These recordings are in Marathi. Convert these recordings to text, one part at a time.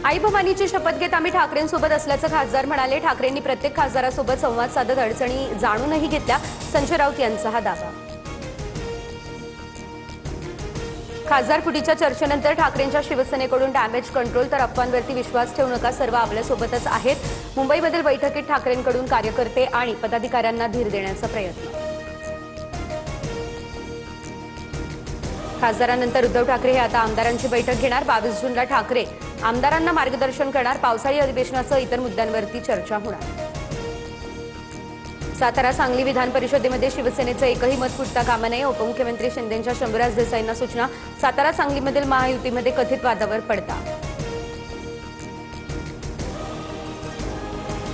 आईभवानीची शपथ घेत आम्ही ठाकरेंसोबत असल्याचं खासदार म्हणाले। ठाकरेंनी प्रत्येक खासदारासोबत संवाद साधत अडचणी जाणूनही घेतल्या, संजय राऊत यांचा हा दावा। खासदार फुटीच्या चर्चेनंतर ठाकरेंच्या शिवसेनेकडून डॅमेज कंट्रोल तर अफवांवरती विश्वास ठेवू नका, सर्व आपल्यासोबतच आहेत। मुंबईमधील बैठकीत ठाकरेंकडून कार्यकर्ते आणि पदाधिकाऱ्यांना धीर देण्याचा प्रयत्न। खासदारांनंतर उद्धव ठाकरे हे आता आमदारांची बैठक घेणार। 22 जूनला ठाकरे आमदारांना मार्गदर्शन करणार। पावसाळी अधिवेशनासह इतर मुद्द्यांवरती चर्चा होणार। सातारा सांगली विधान परिषदेमध्ये शिवसेनेचं एकही मत फुटता कामा नये, उपमुख्यमंत्री शिंदेंच्या शंभूराज देसाईंना सूचना। सातारा सांगलीमधील महायुतीमध्ये कथित वादावर पडता।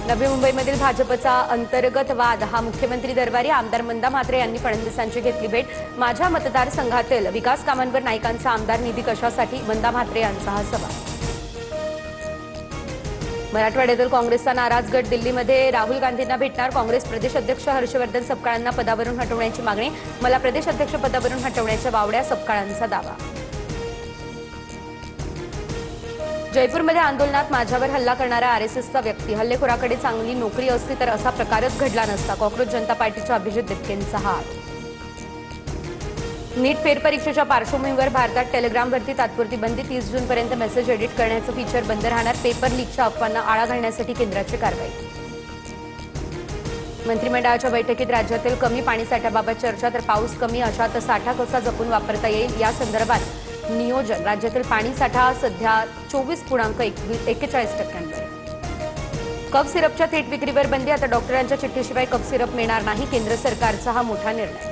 नवी मुंबईमधील भाजपचा अंतर्गत वाद हा मुख्यमंत्री दरबारी। आमदार मंदा म्हात्रे यांनी फडणवीसांची घेतली भेट। माझ्या मतदारसंघातील विकास कामांवर नाईकांचा आमदार निधी कशासाठी, मंदा म्हात्रे यांचा हा सवाल। मराठवाड्यातील काँग्रेसचा नाराज गट दिल्लीमध्ये राहुल गांधींना भेटणार। काँग्रेस प्रदेश अध्यक्ष हर्षवर्धन सपकाळांना पदावरून हटवण्याची मागणी। मला प्रदेश अध्यक्ष पदावरून हटवण्याच्या वावड्या, सपकाळांचा दावा। जयपूरमध्ये आंदोलनात माझ्यावर हल्ला करणारा आरएसएसचा व्यक्ती, हल्लेखोराकडे चांगली नोकरी असती तर असा प्रकारच घडला नसता। कॉक्रोच जनता पार्टीच्या अभिजित दिपकेंचा हात। नीट फेरपरीक्षेच्या पार्श्वभूमीवर भारतात टेलिग्रामवरती तात्पुरती बंदी। 30 जूनपर्यंत मेसेज एडिट करण्याचं फीचर बंद राहणार। पेपर लीकच्या अफवांना आळा घालण्यासाठी केंद्राची कारवाई। मंत्रिमंडळाच्या बैठकीत राज्यातील कमी पाणीसाठ्याबाबत चर्चा, तर पाऊस कमी अशात साठा कसा जपून वापरता येईल या संदर्भात नियोजन। राज्यातील पाणीसाठा सध्या 24.41%। कफ सिरपच्या थेट विक्रीवर बंदी, आता डॉक्टरांच्या चिठ्ठीशिवाय कफ सिरप मिळणार नाही। केंद्र सरकारचा हा मोठा निर्णय।